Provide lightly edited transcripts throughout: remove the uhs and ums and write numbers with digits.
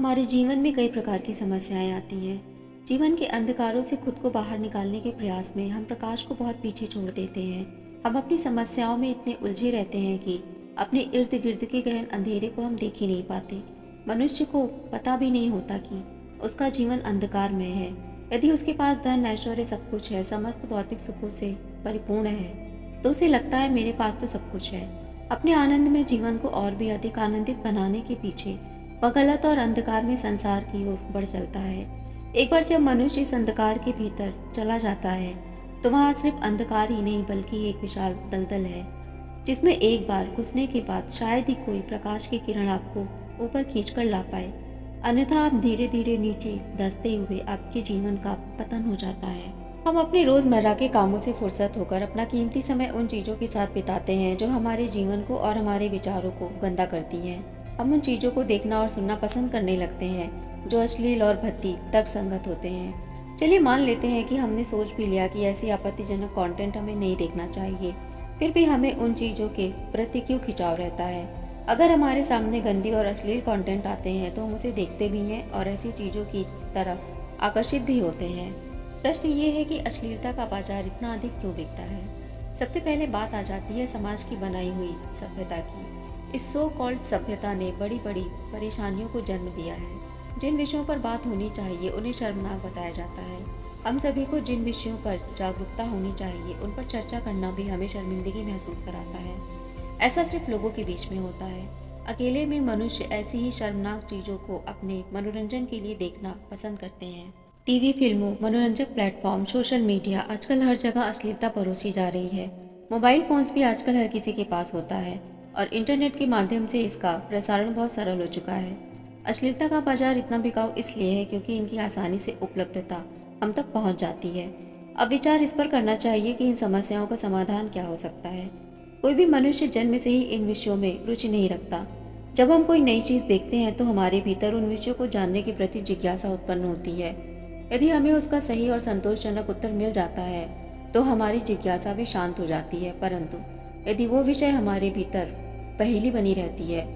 हमारे जीवन में कई प्रकार की समस्याएं आती हैं। जीवन के अंधकारों से खुद को बाहर निकालने के प्रयास में हम प्रकाश को बहुत पीछे छोड़ देते हैं। हम अपनी समस्याओं में इतने उलझे रहते हैं कि अपने इर्द गिर्द के गहन अंधेरे को हम देख ही नहीं पाते। मनुष्य को पता भी नहीं होता कि उसका जीवन अंधकार में है। यदि उसके पास धन ऐश्वर्य सब कुछ है, समस्त भौतिक सुखों से परिपूर्ण है, तो उसे लगता है मेरे पास तो सब कुछ है। अपने आनंद में जीवन को और भी अधिक आनंदित बनाने के पीछे वह गलत और अंधकार में संसार की ओर बढ़ चलता है। एक बार जब मनुष्य इस अंधकार के भीतर चला जाता है तो वहाँ सिर्फ अंधकार ही नहीं बल्कि एक विशाल दलदल है, जिसमें एक बार घुसने के बाद शायद ही कोई प्रकाश की किरण आपको ऊपर खींचकर ला पाए, अन्यथा आप धीरे धीरे नीचे धंसते हुए आपके जीवन का पतन हो जाता है। हम अपने रोजमर्रा के कामों से फुर्सत होकर अपना कीमती समय उन चीजों के साथ बिताते हैं जो हमारे जीवन को और हमारे विचारों को गंदा करती हैं। हम उन चीज़ों को देखना और सुनना पसंद करने लगते हैं जो अश्लील और भद्दी तर्कसंगत होते हैं। चलिए मान लेते हैं कि हमने सोच भी लिया कि ऐसी आपत्तिजनक कंटेंट हमें नहीं देखना चाहिए, फिर भी हमें उन चीज़ों के प्रति क्यों खिंचाव रहता है। अगर हमारे सामने गंदी और अश्लील कंटेंट आते हैं तो हम उसे देखते भी हैं और ऐसी चीज़ों की तरफ आकर्षित भी होते हैं। प्रश्न ये है कि अश्लीलता का बाजार इतना अधिक क्यों बिकता है। सबसे पहले बात आ जाती है समाज की बनाई हुई सभ्यता की। इस सो कॉल्ड सभ्यता ने बड़ी बड़ी परेशानियों को जन्म दिया है। जिन विषयों पर बात होनी चाहिए उन्हें शर्मनाक बताया जाता है। हम सभी को जिन विषयों पर जागरूकता होनी चाहिए उन पर चर्चा करना भी हमें शर्मिंदगी महसूस कराता है। ऐसा सिर्फ लोगों के बीच में होता है। अकेले में मनुष्य ऐसी ही शर्मनाक चीज़ों को अपने मनोरंजन के लिए देखना पसंद करते हैं। टीवी, फिल्मों, मनोरंजक प्लेटफॉर्म, सोशल मीडिया, आजकल हर जगह अश्लीलता परोसी जा रही है। मोबाइल फोन्स भी आजकल हर किसी के पास होता है और इंटरनेट के माध्यम से इसका प्रसारण बहुत सरल हो चुका है। अश्लीलता का बाजार इतना बिकाऊ इसलिए है क्योंकि इनकी आसानी से उपलब्धता हम तक पहुंच जाती है। अब विचार इस पर करना चाहिए कि इन समस्याओं का समाधान क्या हो सकता है। कोई भी मनुष्य जन्म से ही इन विषयों में रुचि नहीं रखता। जब हम कोई नई चीज़ देखते हैं तो हमारे भीतर उन विषयों को जानने के प्रति जिज्ञासा उत्पन्न होती है। यदि हमें उसका सही और संतोषजनक उत्तर मिल जाता है तो हमारी जिज्ञासा भी शांत हो जाती है, परंतु यदि वो विषय हमारे भीतर पहेली बनी रहती है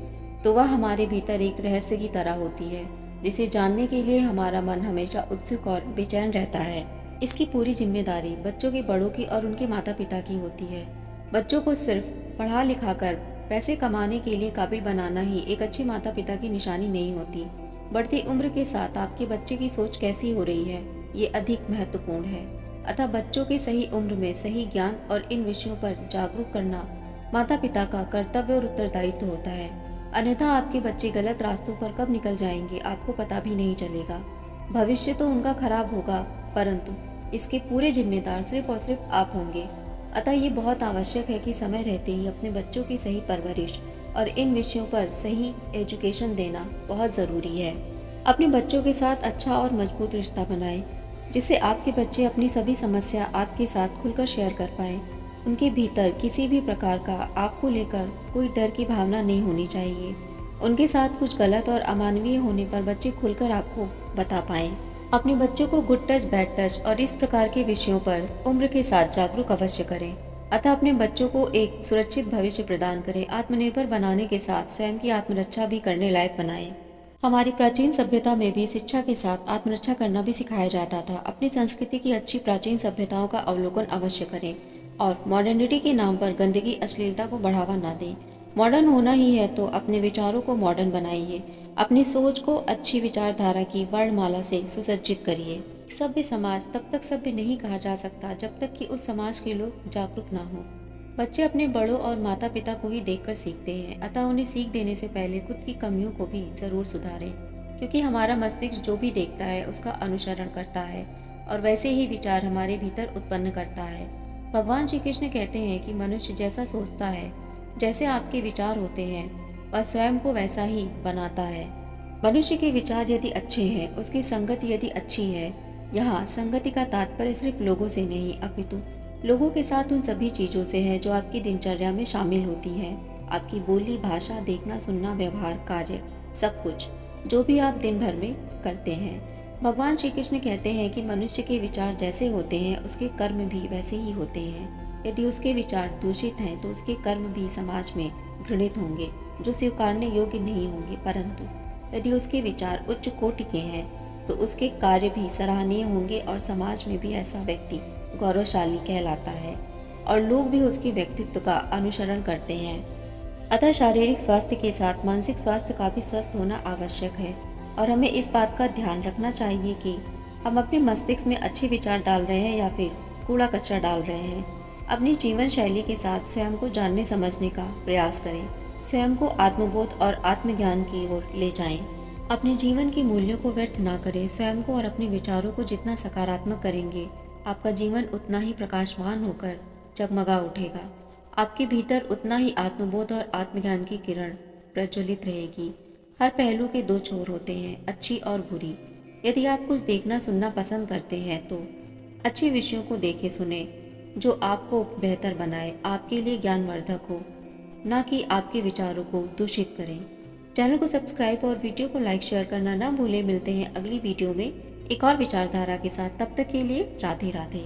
तो वह हमारे भीतर एक रहस्य की तरह होती है जिसे जानने के लिए हमारा मन हमेशा उत्सुक और बेचैन रहता है। इसकी पूरी जिम्मेदारी बच्चों के बड़ों की और उनके माता पिता की होती है। बच्चों को सिर्फ पढ़ा लिखा कर पैसे कमाने के लिए काबिल बनाना ही एक अच्छे माता पिता की निशानी नहीं होती। बढ़ती उम्र के साथ आपके बच्चे की सोच कैसी हो रही है ये अधिक महत्वपूर्ण है। अतः बच्चों के सही उम्र में सही ज्ञान और इन विषयों पर जागरूक करना माता पिता का कर्तव्य और उत्तरदायित्व होता है। अन्यथा आपके बच्चे गलत रास्तों पर कब निकल जाएंगे आपको पता भी नहीं चलेगा। भविष्य तो उनका खराब होगा, परंतु इसके पूरे जिम्मेदार सिर्फ और सिर्फ आप होंगे। अतः ये बहुत आवश्यक है कि समय रहते ही अपने बच्चों की सही परवरिश और इन विषयों पर सही एजुकेशन देना बहुत ज़रूरी है। अपने बच्चों के साथ अच्छा और मजबूत रिश्ता बनाएं, जिससे आपके बच्चे अपनी सभी समस्या आपके साथ खुलकर शेयर कर पाएं। उनके भीतर किसी भी प्रकार का आपको लेकर कोई डर की भावना नहीं होनी चाहिए। उनके साथ कुछ गलत और अमानवीय होने पर बच्चे खुलकर आपको बता पाएं। अपने बच्चों को गुड टच, बैड टच और इस प्रकार के विषयों पर उम्र के साथ जागरूक अवश्य करें। अतः अपने बच्चों को एक सुरक्षित भविष्य प्रदान करें। आत्मनिर्भर बनाने के साथ स्वयं की आत्मरक्षा भी करने लायक बनाएं। हमारी प्राचीन सभ्यता में भी शिक्षा के साथ आत्मरक्षा करना भी सिखाया जाता था। अपनी संस्कृति की अच्छी प्राचीन सभ्यताओं का अवलोकन अवश्य करें और मॉडर्निटी के नाम पर गंदगी, अश्लीलता को बढ़ावा ना दें। मॉडर्न होना ही है तो अपने विचारों को मॉडर्न बनाइए। अपनी सोच को अच्छी विचारधारा की वर्णमाला से सुसज्जित करिए। सभ्य समाज तब तक सभ्य नहीं कहा जा सकता जब तक कि उस समाज के लोग जागरूक ना हो। बच्चे अपने बड़ों और माता पिता को ही देखकर सीखते हैं, अतः उन्हें सीख देने से पहले खुद की कमियों को भी जरूर सुधारें, क्योंकि हमारा मस्तिष्क जो भी देखता है उसका अनुसरण करता है और वैसे ही विचार हमारे भीतर उत्पन्न करता है। भगवान श्री कृष्ण कहते हैं कि मनुष्य जैसा सोचता है, जैसे आपके विचार होते हैं, वह स्वयं को वैसा ही बनाता है। मनुष्य के विचार यदि अच्छे हैं, उसकी संगति यदि अच्छी है, यहाँ संगति का तात्पर्य सिर्फ लोगों से नहीं अपितु लोगों के साथ उन सभी चीज़ों से है जो आपकी दिनचर्या में शामिल होती हैं। आपकी बोली, भाषा, देखना, सुनना, व्यवहार, कार्य, सब कुछ जो भी आप दिन भर में करते हैं। भगवान श्री कृष्ण कहते हैं कि मनुष्य के विचार जैसे होते हैं उसके कर्म भी वैसे ही होते हैं। यदि उसके विचार दूषित हैं तो उसके कर्म भी समाज में घृणित होंगे, जो स्वीकारने योग्य नहीं होंगे। परंतु यदि उसके विचार उच्च कोटि के हैं तो उसके कार्य भी सराहनीय होंगे और समाज में भी ऐसा व्यक्ति गौरवशाली कहलाता है और लोग भी उसके व्यक्तित्व का अनुसरण करते हैं। अतः शारीरिक स्वास्थ्य के साथ मानसिक स्वास्थ्य का भी स्वस्थ होना आवश्यक है और हमें इस बात का ध्यान रखना चाहिए कि हम अपने मस्तिष्क में अच्छे विचार डाल रहे हैं या फिर कूड़ा कचरा डाल रहे हैं। अपनी जीवन शैली के साथ स्वयं को जानने समझने का प्रयास करें, स्वयं को आत्मबोध और आत्मज्ञान की ओर ले जाएं। अपने जीवन के मूल्यों को व्यर्थ ना करें। स्वयं को और अपने विचारों को जितना सकारात्मक करेंगे, आपका जीवन उतना ही प्रकाशमान होकर जगमगा उठेगा। आपके भीतर उतना ही आत्मबोध और आत्मज्ञान की किरण प्रज्वलित रहेगी। हर पहलू के दो छोर होते हैं, अच्छी और बुरी। यदि आप कुछ देखना सुनना पसंद करते हैं तो अच्छे विषयों को देखें सुने जो आपको बेहतर बनाए, आपके लिए ज्ञानवर्धक हो, ना कि आपके विचारों को दूषित करें। चैनल को सब्सक्राइब और वीडियो को लाइक शेयर करना ना भूलें। मिलते हैं अगली वीडियो में एक और विचारधारा के साथ। तब तक के लिए राधे राधे।